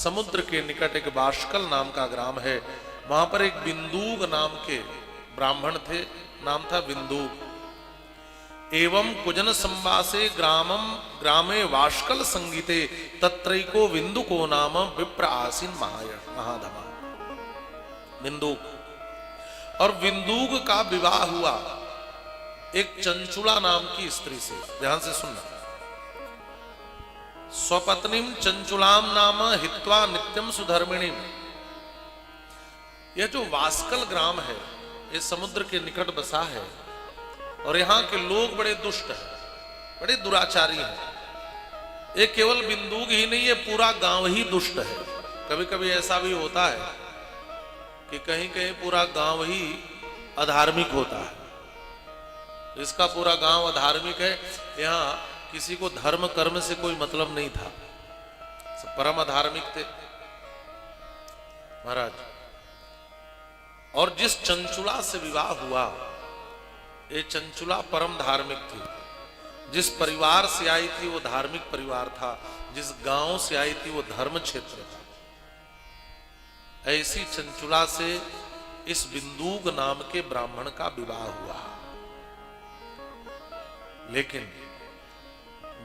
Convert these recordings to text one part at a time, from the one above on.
समुद्र के निकट एक बाष्कल नाम का ग्राम है। वहां पर एक बिंदुक नाम के ब्राह्मण थे, नाम था बिंदुक। एवं कुजन संवासे ग्रामे वाष्कल संगीते तत्रैको बिंदुको नाम विप्र आसीन महाधमा। बिंदुक और बिंदुक का विवाह हुआ एक चंचुला नाम की स्त्री से। ध्यान से सुनना। स्वपत्नीम चंचुलाम नाम हित्वा नित्यम सुधर्मिणीम। यह जो वाष्कल ग्राम है ये समुद्र के निकट बसा है और यहाँ के लोग बड़े दुष्ट हैं, बड़े दुराचारी हैं। ये केवल बिंदुक ही नहीं, ये पूरा गांव ही दुष्ट है। कभी कभी ऐसा भी होता है कि कहीं कहीं पूरा गांव ही अधार्मिक होता है। इसका पूरा गांव अधार्मिक है, यहाँ किसी को धर्म कर्म से कोई मतलब नहीं था, सब परम अधार्मिक थे महाराज। और जिस चंचुला से विवाह हुआ ये चंचुला परम धार्मिक थी। जिस परिवार से आई थी वो धार्मिक परिवार था, जिस गांव से आई थी वो धर्म क्षेत्र था। ऐसी चंचुला से इस बिंदुक नाम के ब्राह्मण का विवाह हुआ। लेकिन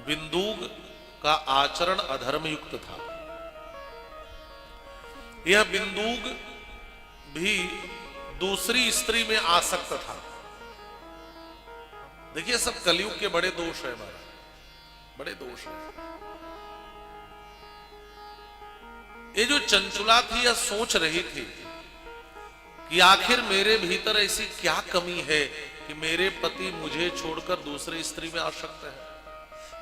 बिंदुक का आचरण अधर्म युक्त था। यह बिंदुक भी दूसरी स्त्री में आसक्त था। देखिए सब कलयुग के बड़े दोष है हमारा, बड़े दोष है। ये जो चंचुला थी यह सोच रही थी कि आखिर मेरे भीतर ऐसी क्या कमी है कि मेरे पति मुझे छोड़कर दूसरी स्त्री में आसक्त है।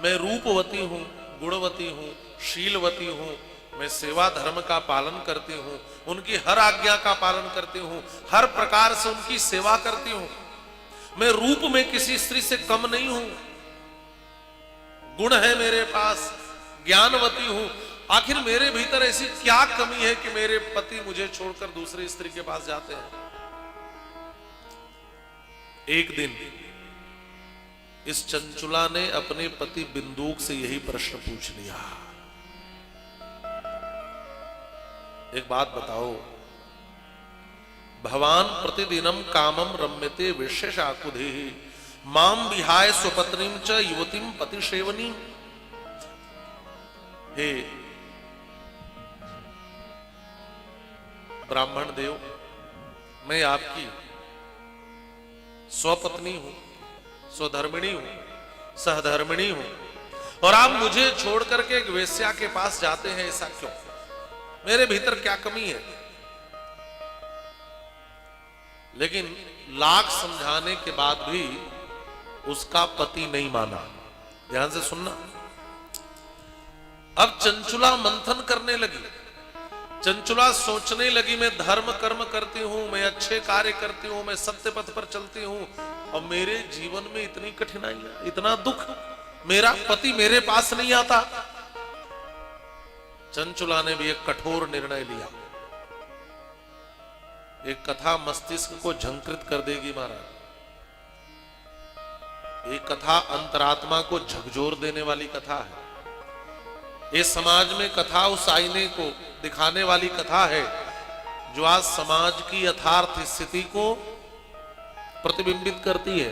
मैं रूपवती हूं, गुणवती हूं, शीलवती हूं, मैं सेवा धर्म का पालन करती हूं, उनकी हर आज्ञा का पालन करती हूं, हर प्रकार से उनकी सेवा करती हूं। मैं रूप में किसी स्त्री से कम नहीं हूं, गुण है मेरे पास, ज्ञानवती हूं। आखिर मेरे भीतर ऐसी क्या कमी है कि मेरे पति मुझे छोड़कर दूसरी स्त्री के पास जाते हैं। एक दिन इस चंचुला ने अपने पति बिंदुक से यही प्रश्न पूछ लिया। एक बात बताओ, भवान प्रतिदिनम कामम रम्यते विशेषाकुधि माम विहाय स्वपत्नीम च युवतीम पतिसेवनी। हे ब्राह्मण देव, मैं आपकी स्वपत्नी हूं, स्वधर्मिणी हूं, सहधर्मिणी हूं, और आप मुझे छोड़ करके एक वेश्या के पास जाते हैं, ऐसा क्यों? मेरे भीतर क्या कमी है? लेकिन लाख समझाने के बाद भी उसका पति नहीं माना। ध्यान से सुनना। अब चंचुला मंथन करने लगी। चंचुला सोचने लगी, मैं धर्म कर्म करती हूं, मैं अच्छे कार्य करती हूं, मैं सत्य पथ पर चलती हूं, और मेरे जीवन में इतनी कठिनाइयां, इतना दुख, मेरा पति मेरे पास नहीं आता। चंचुला ने भी एक कठोर निर्णय लिया। एक कथा मस्तिष्क को झंकृत कर देगी महाराज। एक कथा अंतरात्मा को झकझोर देने वाली कथा है। ये समाज में कथा उस आईने को दिखाने वाली कथा है जो आज समाज की यथार्थ स्थिति को प्रतिबिंबित करती है।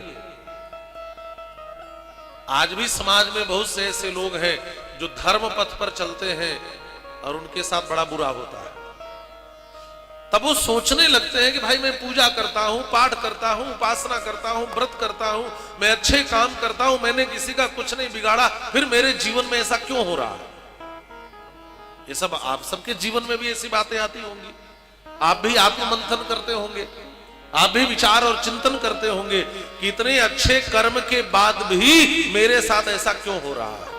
आज भी समाज में बहुत से ऐसे लोग हैं जो धर्म पथ पर चलते हैं और उनके साथ बड़ा बुरा होता है। तब वो सोचने लगते हैं कि भाई मैं पूजा करता हूं, पाठ करता हूं, उपासना करता हूं, व्रत करता हूं, मैं अच्छे काम करता हूं, मैंने किसी का कुछ नहीं बिगाड़ा, फिर मेरे जीवन में ऐसा क्यों हो रहा है? ये सब आप सबके जीवन में भी ऐसी बातें आती होंगी। आप भी आत्ममंथन करते होंगे, आप भी विचार और चिंतन करते होंगे कि इतने अच्छे कर्म के बाद भी मेरे साथ ऐसा क्यों हो रहा है।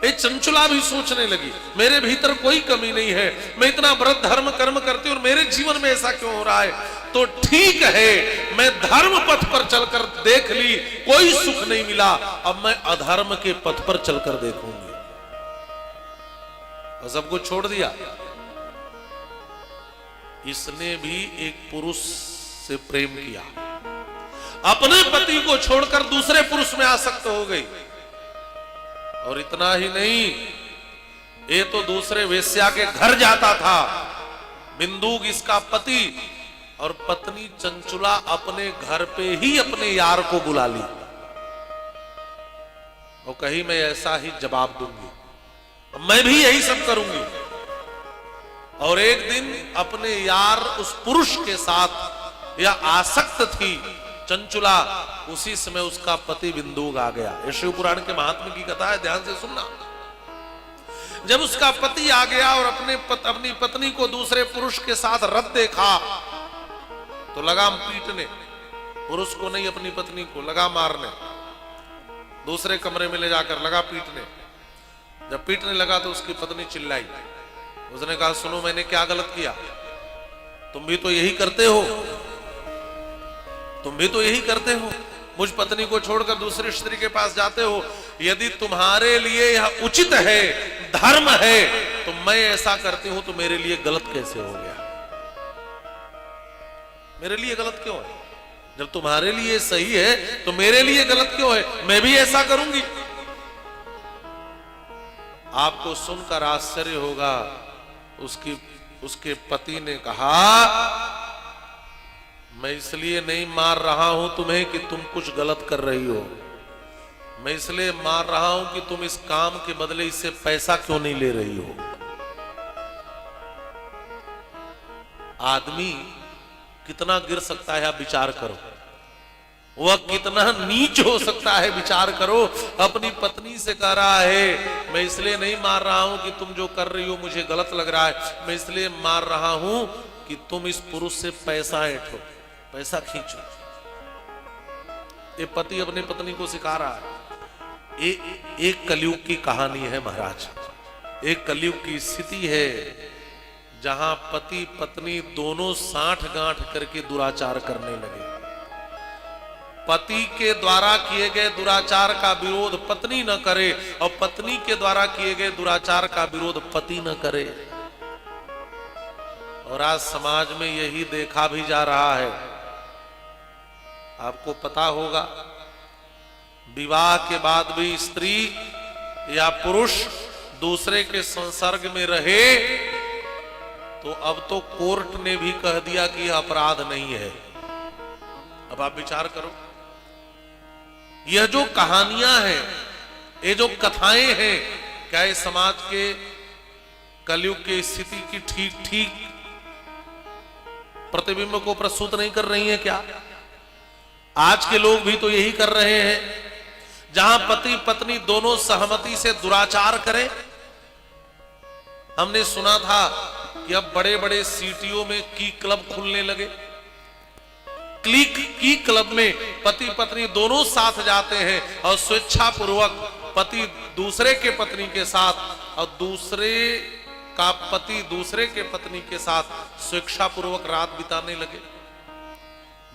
ये चंचुला भी सोचने लगी, मेरे भीतर कोई कमी नहीं है, मैं इतना व्रत धर्म कर्म करती हूं और मेरे जीवन में ऐसा क्यों हो रहा है। तो ठीक है, मैं धर्म पथ पर चलकर देख ली, कोई सुख नहीं मिला, अब मैं अधर्म के पथ पर चलकर देखूंगी। और सबको छोड़ दिया। इसने भी एक पुरुष से प्रेम किया, अपने पति को छोड़कर दूसरे पुरुष में आसक्त हो गई। और इतना ही नहीं, ये तो दूसरे वेश्या के घर जाता था, बिंदुक इसका पति, और पत्नी चंचुला अपने घर पे ही अपने यार को बुला ली और कही मैं ऐसा ही जवाब दूंगी, मैं भी यही सब करूंगी। और एक दिन अपने यार उस पुरुष के साथ या आसक्त थी चंचुला, उसी समय उसका पति बिंदुक आ गया। ये शिव पुराण के महात्म्य की कथा है, ध्यान से सुनना। जब उसका पति आ गया और अपनी पत्नी को दूसरे पुरुष के साथ रत देखा तो लगा पीटने, पुरुष को नहीं अपनी पत्नी को लगा मारने, दूसरे कमरे में ले जाकर लगा पीटने। जब पीटने लगा तो उसकी पत्नी चिल्लाई, उसने कहा सुनो मैंने क्या गलत किया, तुम भी तो यही करते हो, तुम भी तो यही करते हो, मुझ पत्नी को छोड़कर दूसरी स्त्री के पास जाते हो। यदि तुम्हारे लिए यह उचित है, धर्म है, तो मैं ऐसा करती हूं तो मेरे लिए गलत कैसे हो गया? मेरे लिए गलत क्यों है? जब तुम्हारे लिए सही है तो मेरे लिए गलत क्यों है? मैं भी ऐसा करूंगी। आपको सुनकर आश्चर्य होगा, उसके पति ने कहा मैं इसलिए नहीं मार रहा हूं तुम्हें कि तुम कुछ गलत कर रही हो, मैं इसलिए मार रहा हूं कि तुम इस काम के बदले इससे पैसा क्यों नहीं ले रही हो। आदमी कितना गिर सकता है आप विचार करो, वह कितना नीच हो सकता है विचार करो। अपनी पत्नी से कह रहा है मैं इसलिए नहीं मार रहा हूं कि तुम जो कर रही हो मुझे गलत लग रहा है, मैं इसलिए मार रहा हूं कि तुम इस पुरुष से पैसा ऐंठो, पैसा खींचो। ये पति अपनी पत्नी को सिखा रहा है। एक कलयुग की कहानी है महाराज, एक कलयुग की स्थिति है जहां पति पत्नी दोनों साठ गांठ करके दुराचार करने लगे। पति के द्वारा किए गए दुराचार का विरोध पत्नी न करे और पत्नी के द्वारा किए गए दुराचार का विरोध पति न करे। और आज समाज में यही देखा भी जा रहा है। आपको पता होगा विवाह के बाद भी स्त्री या पुरुष दूसरे के संसर्ग में रहे तो अब तो कोर्ट ने भी कह दिया कि यह अपराध नहीं है। अब आप विचार करो, यह जो कहानियां हैं, ये जो कथाएं हैं, क्या ये समाज के कलयुग की स्थिति की ठीक ठीक प्रतिबिंब को प्रस्तुत नहीं कर रही हैं? क्या आज के लोग भी तो यही कर रहे हैं, जहां पति पत्नी दोनों सहमति से दुराचार करें। हमने सुना था कि अब बड़े बड़े सिटियों में की क्लब खुलने लगे। क्लिक की क्लब में पति पत्नी दोनों साथ जाते हैं और स्वेच्छा पूर्वक पति दूसरे के पत्नी के साथ और दूसरे का पति दूसरे के पत्नी के साथ स्वेच्छा पूर्वक रात बिताने लगे।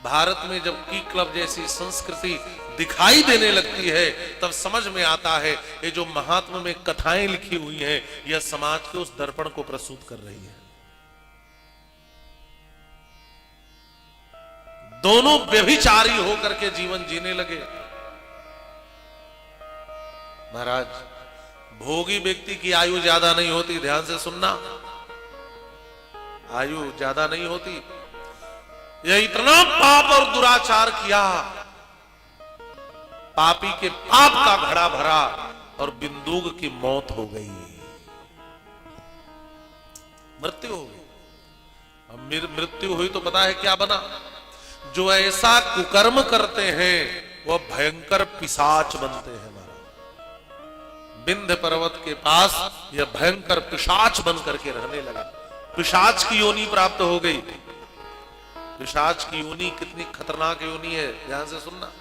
भारत में जब की क्लब जैसी संस्कृति दिखाई देने लगती है तब समझ में आता है ये जो महात्मा में कथाएं लिखी हुई हैं यह समाज के उस दर्पण को प्रस्तुत कर रही है। दोनों व्यभिचारी होकर के जीवन जीने लगे। महाराज, भोगी व्यक्ति की आयु ज्यादा नहीं होती, ध्यान से सुनना, आयु ज्यादा नहीं होती। यह इतना पाप और दुराचार किया, पापी के पाप का घड़ा भरा और बिंदुक की मौत हो गई, मृत्यु हो गई। अब मृत्यु हुई तो पता है क्या बना? जो ऐसा कुकर्म करते हैं वह भयंकर पिशाच बनते हैं। विंध्य पर्वत के पास यह भयंकर पिशाच बन करके रहने लगा। पिशाच की योनि प्राप्त हो गई। पिशाच की योनि कितनी खतरनाक योनि है, ध्यान से सुनना।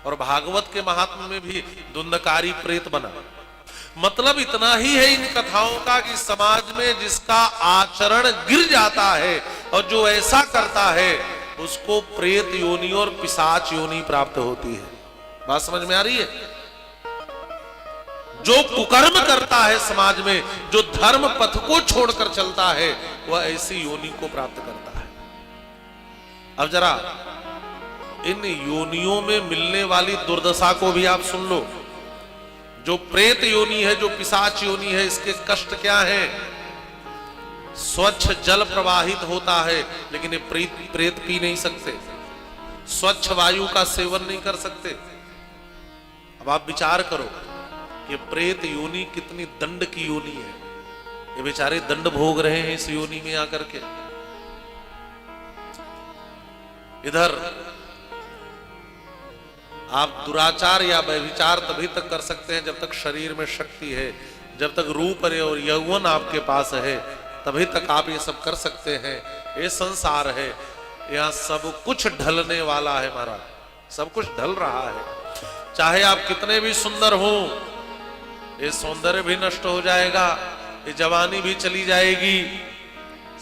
और भागवत के महात्म्य में भी धुंधकारी प्रेत बना। मतलब इतना ही है इन कथाओं का कि समाज में जिसका आचरण गिर जाता है और जो ऐसा करता है उसको प्रेत योनि और पिशाच योनि प्राप्त होती है। बात समझ में आ रही है? जो कुकर्म करता है समाज में, जो धर्म पथ को छोड़कर चलता है, वह ऐसी योनि को प्राप्त करता है। अब जरा इन योनियों में मिलने वाली दुर्दशा को भी आप सुन लो। जो प्रेत योनि है, जो पिशाच योनि है, इसके कष्ट क्या है? स्वच्छ जल प्रवाहित होता है, लेकिन ये प्रेत पी नहीं सकते, स्वच्छ वायु का सेवन नहीं कर सकते। अब आप विचार करो कि प्रेत योनि कितनी दंड की योनि है। ये बेचारे दंड भोग रहे हैं इस योनि में आकर के। इधर आप दुराचार या व्यभिचार तभी तक कर सकते हैं जब तक शरीर में शक्ति है, जब तक रूप और यौवन आपके पास है, तभी तक आप ये सब कर सकते हैं। ये संसार है, यहाँ सब कुछ ढलने वाला है महाराज, सब कुछ ढल रहा है। चाहे आप कितने भी सुंदर हो, ये सौंदर्य भी नष्ट हो जाएगा, ये जवानी भी चली जाएगी,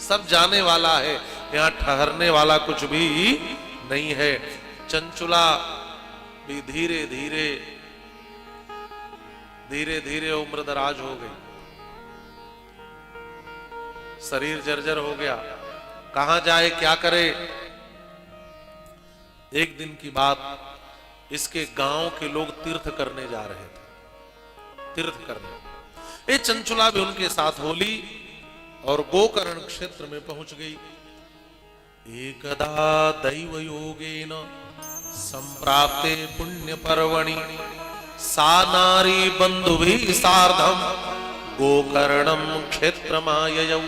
सब जाने वाला है। यहाँ ठहरने वाला कुछ भी नहीं है। चंचुला भी धीरे धीरे धीरे धीरे उम्र दराज हो गई, शरीर जर्जर हो गया, कहां जाए क्या करे। एक दिन की बात, इसके गांव के लोग तीर्थ करने जा रहे थे, तीर्थ करने। ये चंचुला भी उनके साथ होली और गोकर्ण क्षेत्र में पहुंच गई। एकदा दैव योगेन संप्राप्ते पुण्य पर्वणि सा नारी बंधुभिः सार्धम गोकर्णम क्षेत्रमाययौ।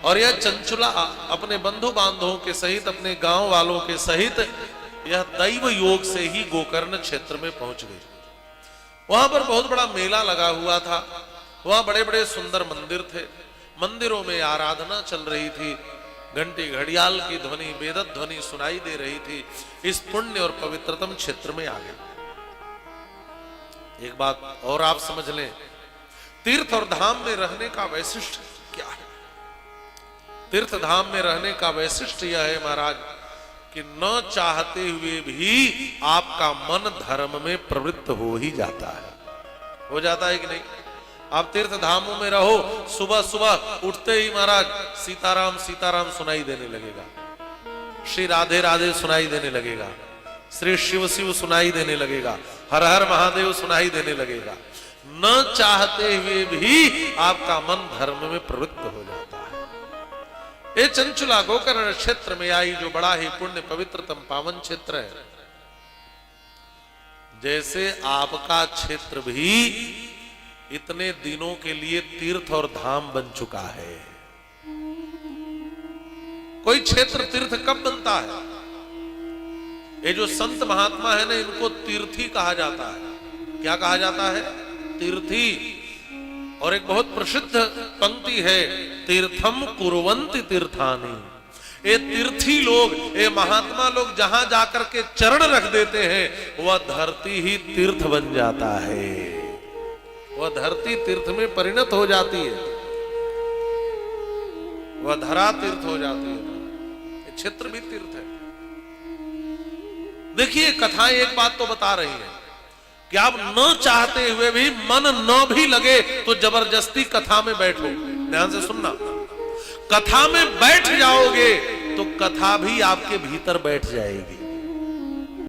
और यह चंचुला अपने बंधु बांधवों के सहित, अपने गांव वालों के सहित यह दैव योग से ही गोकर्ण क्षेत्र में पहुंच गई। वहां पर बहुत बड़ा मेला लगा हुआ था, वहां बड़े बड़े सुंदर मंदिर थे, मंदिरों में आराधना चल रही थी, घंटी घड़ियाल की ध्वनि, वेदत ध्वनि सुनाई दे रही थी। इस पुण्य और पवित्रतम क्षेत्र में आ गए। एक बात और आप समझ लें, तीर्थ और धाम में रहने का वैशिष्ट क्या है? तीर्थ धाम में रहने का वैशिष्ट यह है महाराज कि न चाहते हुए भी आपका मन धर्म में प्रवृत्त हो ही जाता है। हो जाता है कि नहीं? आप तीर्थ धामों में रहो, सुबह सुबह उठते ही महाराज सीताराम सीताराम सुनाई देने लगेगा, श्री राधे राधे सुनाई देने लगेगा, श्री शिव शिव सुनाई देने लगेगा, हर हर महादेव सुनाई देने लगेगा। न चाहते हुए भी आपका मन धर्म में प्रवृत्त हो जाता है। ये चंचुला गोकर्ण क्षेत्र में आई, जो बड़ा ही पुण्य पवित्रतम पावन क्षेत्र है। जैसे आपका क्षेत्र भी इतने दिनों के लिए तीर्थ और धाम बन चुका है। कोई क्षेत्र तीर्थ कब बनता है? ये जो संत महात्मा है ना, इनको तीर्थी कहा जाता है। क्या कहा जाता है? तीर्थी। और एक बहुत प्रसिद्ध पंक्ति है, तीर्थम कुर्वन्ति तीर्थानि। ये तीर्थी लोग, ये महात्मा लोग जहां जाकर के चरण रख देते हैं, वह धरती ही तीर्थ बन जाता है, वह धरती तीर्थ में परिणत हो जाती है, वह धरा तीर्थ हो जाती है। क्षेत्र भी तीर्थ है। देखिए कथाएं एक बात तो बता रही है कि आप न चाहते हुए भी, मन न भी लगे तो जबरदस्ती कथा में बैठो। ध्यान से सुनना, कथा में बैठ जाओगे तो कथा भी आपके भीतर बैठ जाएगी।